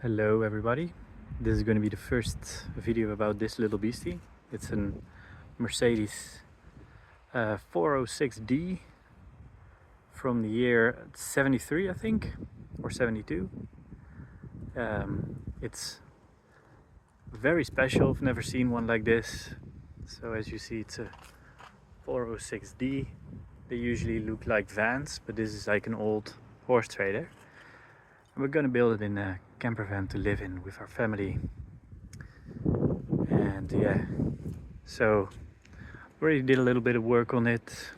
Hello everybody, this is going to be the first video about this little beastie. It's a Mercedes 406D from the year 73 I think, or 72. It's very special, I've never seen one like this. So as you see, it's a 406D. They usually look like vans, but this is like an old horse trailer. And we're gonna build it in a camper van to live in with our family. And yeah, so already did a little bit of work on it,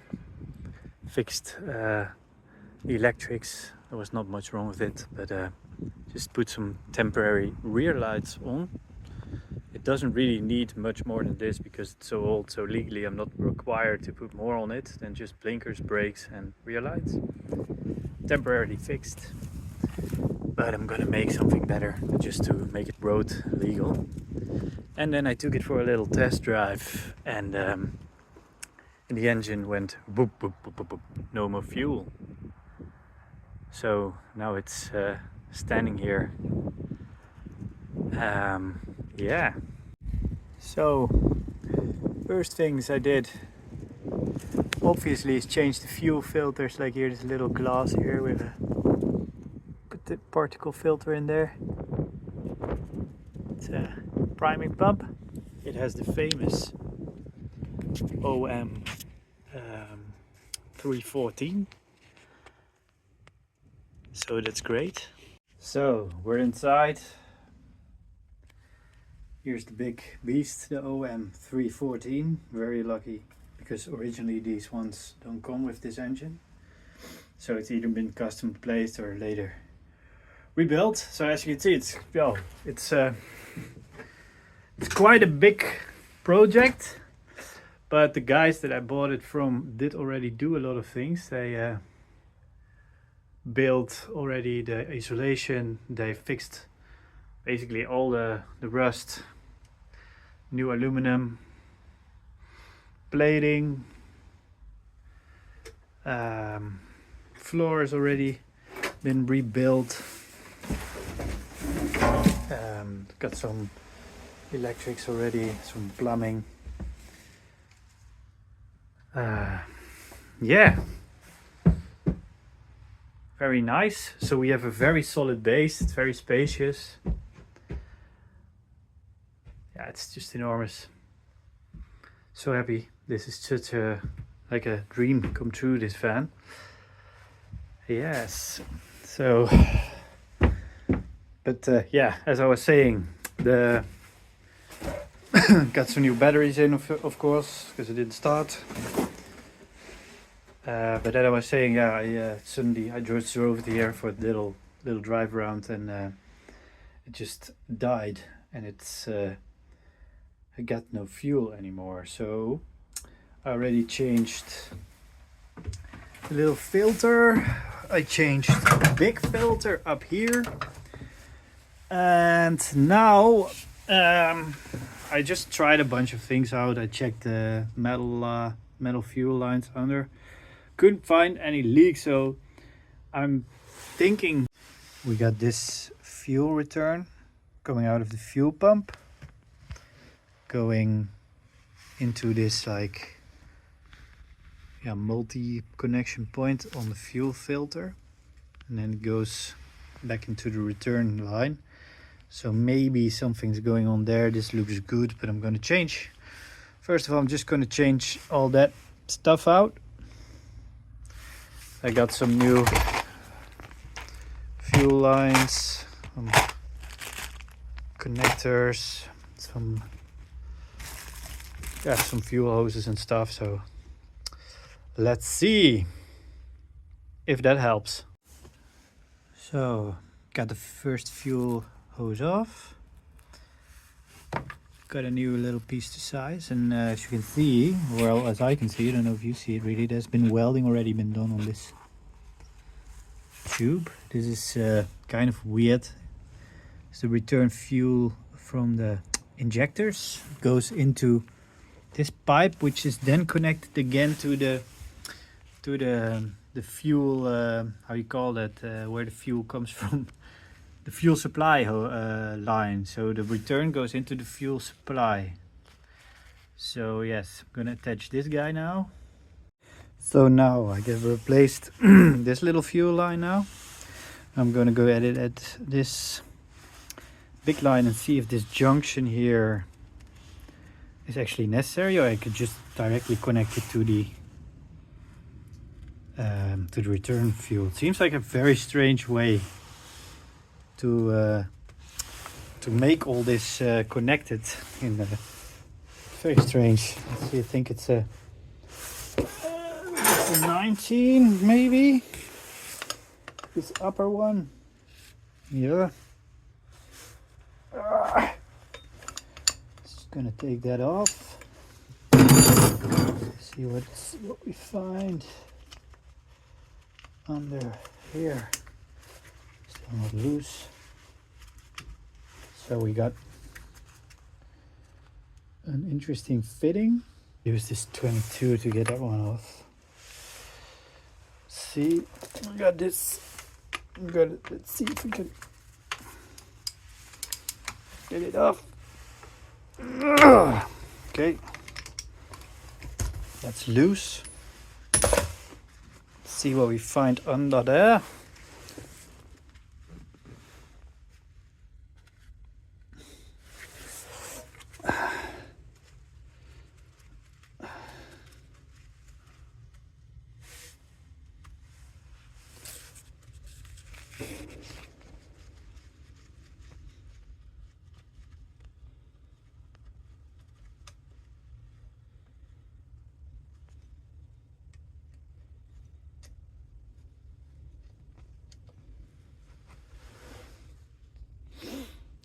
fixed the electrics. There was not much wrong with it, but just put some temporary rear lights on. It doesn't really need much more than this because it's so old, so legally I'm not required to put more on it than just blinkers, brakes and rear lights. Temporarily fixed. But I'm gonna make something better just to make it road legal. And then I took it for a little test drive, and the engine went boop, boop, boop, boop, boop, no more fuel. So now it's standing here. Yeah. So first things I did, obviously, is change the fuel filters. Like here, this little glass here with a the particle filter in there. It's a priming pump. It has the famous OM 314, so that's great. So we're inside. Here's the big beast, the OM 314. Very lucky because originally these ones don't come with this engine, so it's either been custom placed or later rebuilt. So as you can see, it's quite a big project, but the guys that I bought it from did already do a lot of things. They built already the isolation, they fixed basically all the rust, new aluminum plating, floor has already been rebuilt. Got some electrics already, some plumbing. Yeah, very nice. So we have a very solid base. It's very spacious. Yeah, it's just enormous. So happy. This is such a like a dream come true, this van. Yes. So but yeah, as I was saying, the got some new batteries in, of course, because it didn't start. But then I was saying, yeah, suddenly I drove here for a little drive around, and it just died, and it's I got no fuel anymore. So I already changed the little filter. I changed the big filter up here. And now I just tried a bunch of things out. I checked the metal fuel lines under. Couldn't find any leaks, so I'm thinking we got this fuel return coming out of the fuel pump, going into this like multi connection point on the fuel filter, and then it goes back into the return line. So maybe something's going on there. This looks good, but I'm going to change. First of all, I'm just going to change all that stuff out. I got some new fuel lines, some connectors, some fuel hoses and stuff. So let's see if that helps. So got the first fuel hose off, got a new little piece to size, and as you can see, well, as I can see, I don't know if you see it really, there's been welding already been done on this tube. This is kind of weird. It's the return fuel from the injectors. It goes into this pipe, which is then connected again to the fuel, how you call that, where the fuel comes from. the fuel supply line. So the return goes into the fuel supply. So yes, I'm gonna attach this guy now. So now I get replaced this little fuel line now. I'm gonna go edit at this big line and see if this junction here is actually necessary, or I could just directly connect it to the return fuel. It seems like a very strange way to make all this connected. Very strange. Let's see, I think it's a 19 maybe. This upper one. Yeah. Just gonna take that off. See what we find under here. Still not loose. So we got an interesting fitting. Use this 22 to get that one off. See, we got this. Let's see if we can get it off. Okay, that's loose. Let's see what we find under there.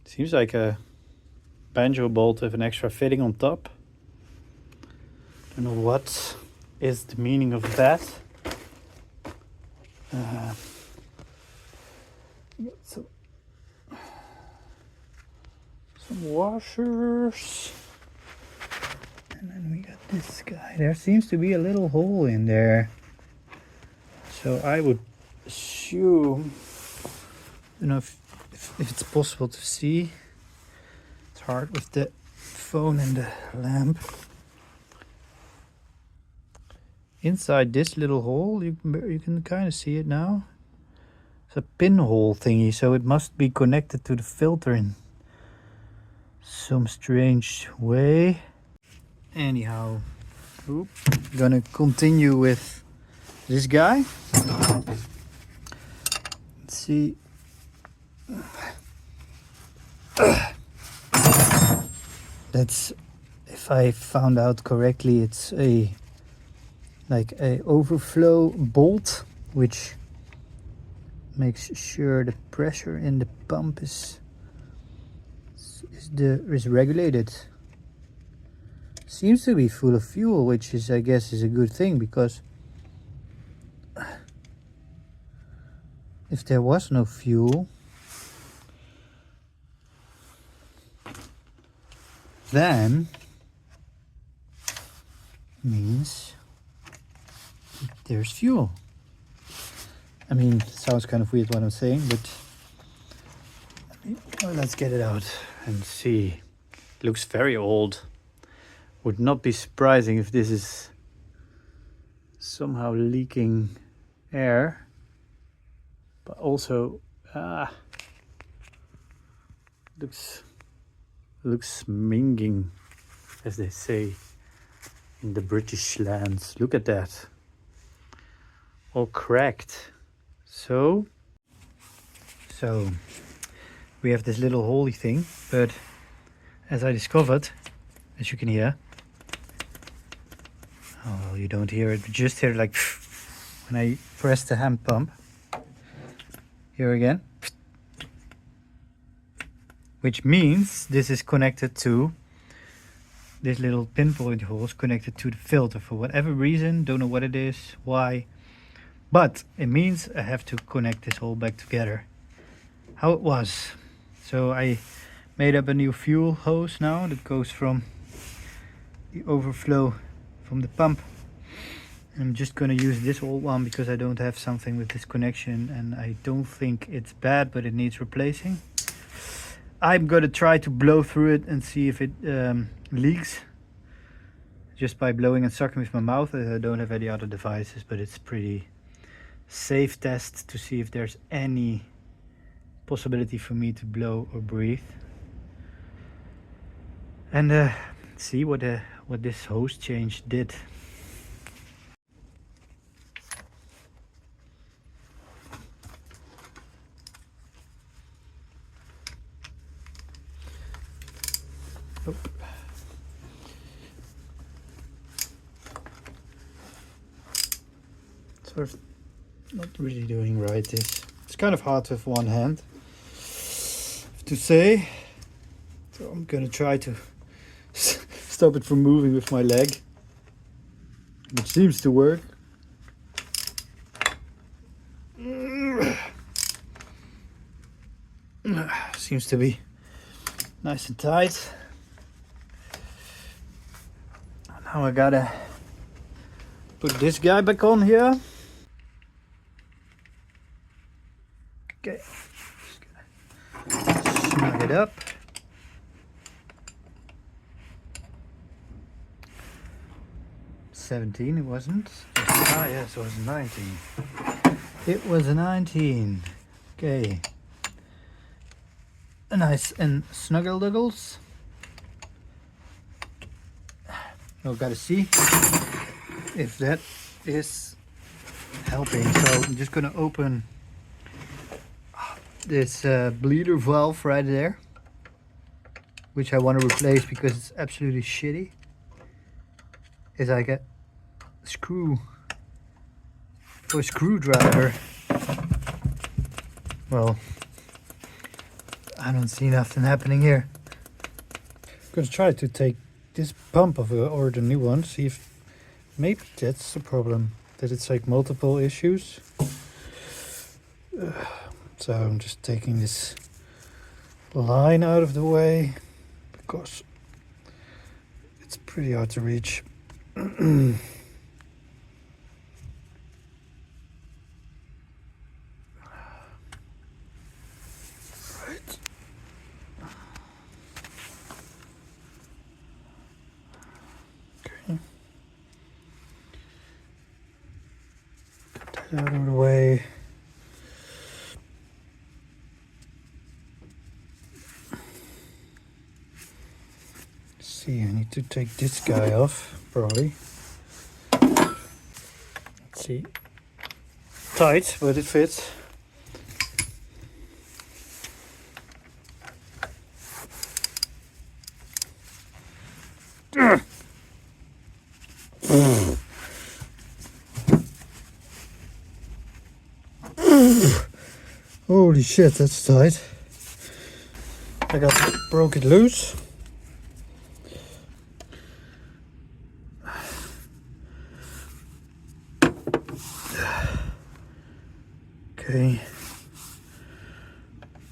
Seems like a banjo bolt with an extra fitting on top. Don't know what is the meaning of that. Got some washers. And then we got this guy. There seems to be a little hole in there. So I would assume, you know, if it's possible to see. It's hard with the phone and the lamp. Inside this little hole, you can kind of see it now. It's a pinhole thingy, so it must be connected to the filter in some strange way. Anyhow, gonna continue with this guy. Let's see. That's, if I found out correctly, it's like a overflow bolt, which makes sure the pressure in the pump is regulated. Seems to be full of fuel, which is, I guess, is a good thing, because if there was no fuel, then means there's fuel. I mean, it sounds kind of weird what I'm saying, but let's get it out and see. It looks very old. Would not be surprising if this is somehow leaking air, but also looks minging, as they say in the British lands. Look at that, all cracked. So we have this little holy thing, but as I discovered, as you can hear, oh well, you don't hear it, but just hear it like when I press the hand pump. Here again, which means this is connected to this little pinpoint hole, is connected to the filter for whatever reason. Don't know what it is, why, but it means I have to connect this hole back together how it was. So I made up a new fuel hose now that goes from the overflow from the pump I'm just gonna use this old one because I don't have something with this connection, and I don't think it's bad, but it needs replacing. I'm gonna try to blow through it and see if it leaks just by blowing and sucking with my mouth. I don't have any other devices, but it's pretty safe test to see if there's any possibility for me to blow or breathe, and see what this hose change did. Oh. Sort of not really doing right this. It's kind of hard with one hand to say, so I'm gonna try to stop it from moving with my leg, which seems to work. Seems to be nice and tight. Now I gotta put this guy back on here. Okay, just gonna snug it up. $17 it wasn't. Ah yes, it was 19. It was a 19. Okay. A nice and snuggle duggles. Now gotta see if that is helping. So I'm just gonna open this bleeder valve right there, which I want to replace because it's absolutely shitty. Is like a screw or screwdriver. Well, I don't see nothing happening here. I'm gonna try to take this pump of or the new one, see if maybe that's the problem, that it's like multiple issues. So I'm just taking this line out of the way because it's pretty hard to reach. Right. Okay. Get that out of the way. See, I need to take this guy off, probably. Let's see. Tight, but it fits. Holy shit, that's tight. Broke it loose. Okay.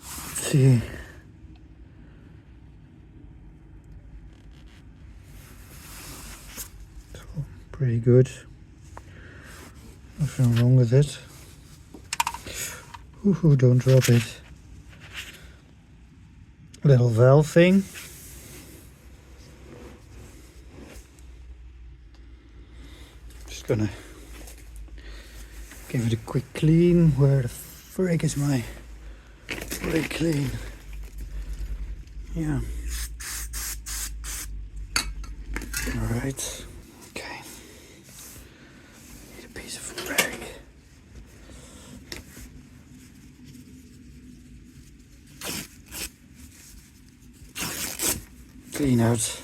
Let's see. So, pretty good. Nothing wrong with it. Ooh, don't drop it. Little valve thing. Just gonna give it a quick clean. Where the frick is my brake clean? Yeah. Alright. Okay. Need a piece of rag. Clean out.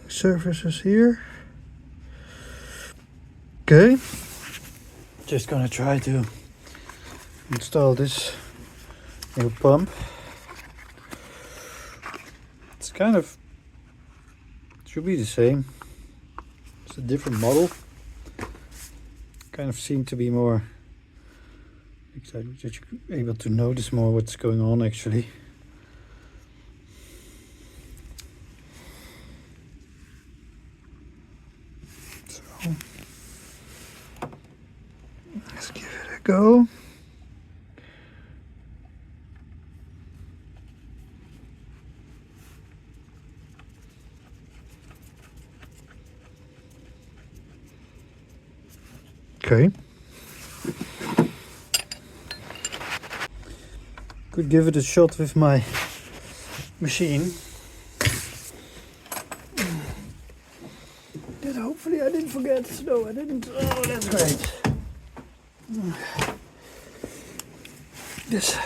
Surfaces here. Okay, just gonna try to install this new pump. It's kind of, should be the same. It's a different model. Kind of seem to be more excited that you're able to notice more what's going on actually. So let's give it a go. Okay. Could give it a shot with my machine. That hopefully I didn't forget. No, I didn't. Oh, that's great. This.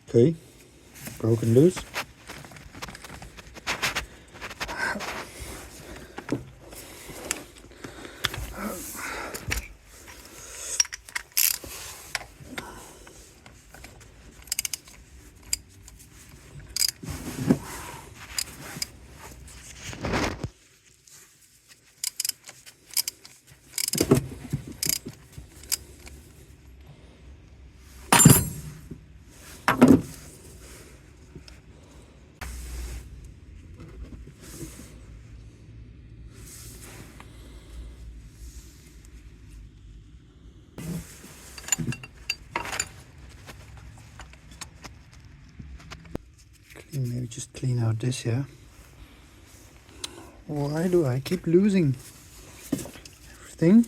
Okay, broken loose. Maybe just clean out this here. Why do I keep losing everything?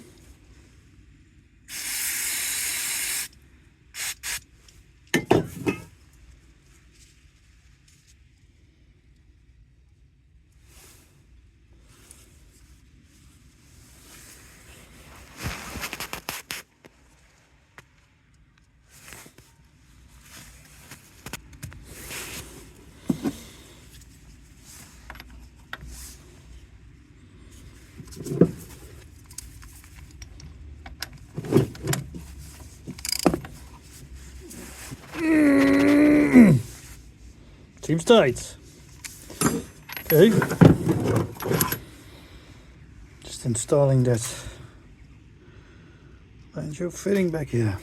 Seems tight. Okay. Just installing that banjo fitting back here.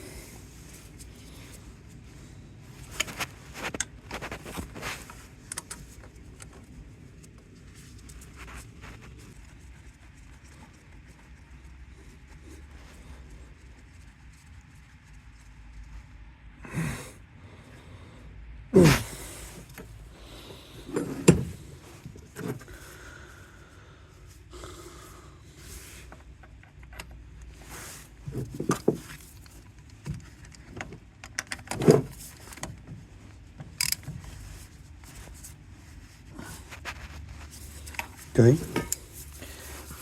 Okay,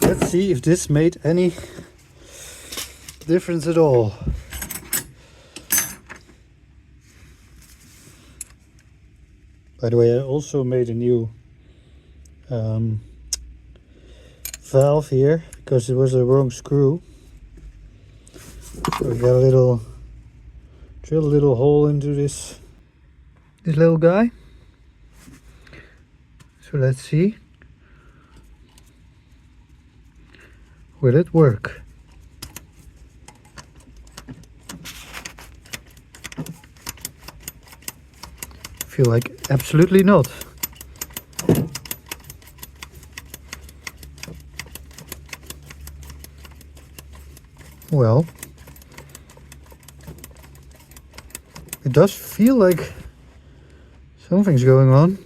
let's see if this made any difference at all. By the way, I also made a new valve here because it was a wrong screw. So we got a little, drill a little hole into this little guy. So let's see. Will it work? Feel like absolutely not. Well, it does feel like something's going on.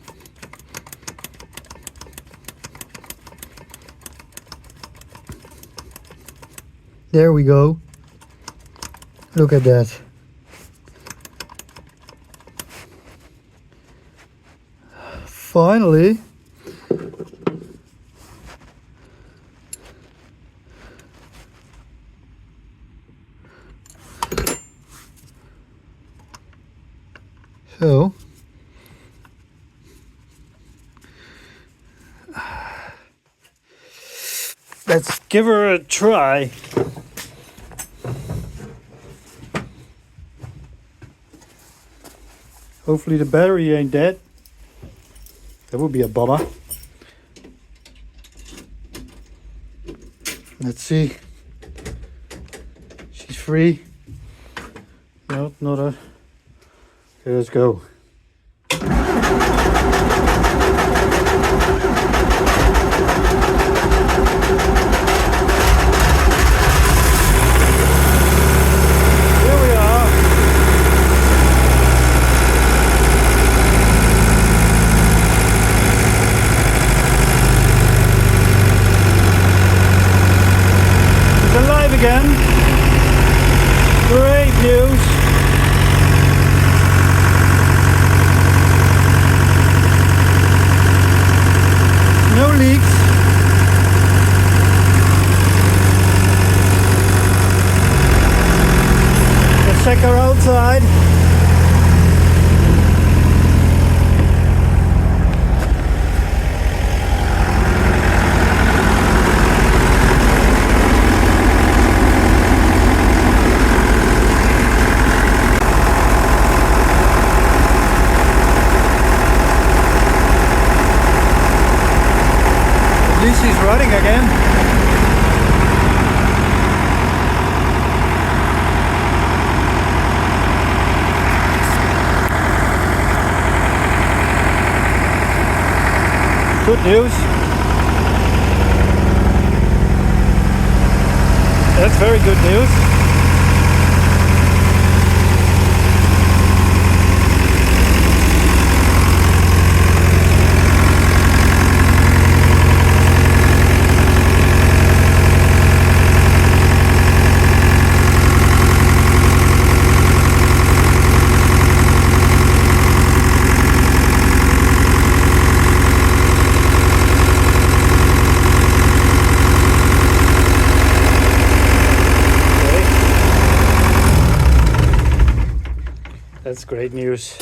There we go. Look at that. Finally. So. Let's give her a try. Hopefully the battery ain't dead. That would be a bummer. Let's see. She's free. No, not a. Okay, let's go. Again. Great news. No leaks. Let's check her outside. At least she's running again. Good news. That's very good news. That's great news.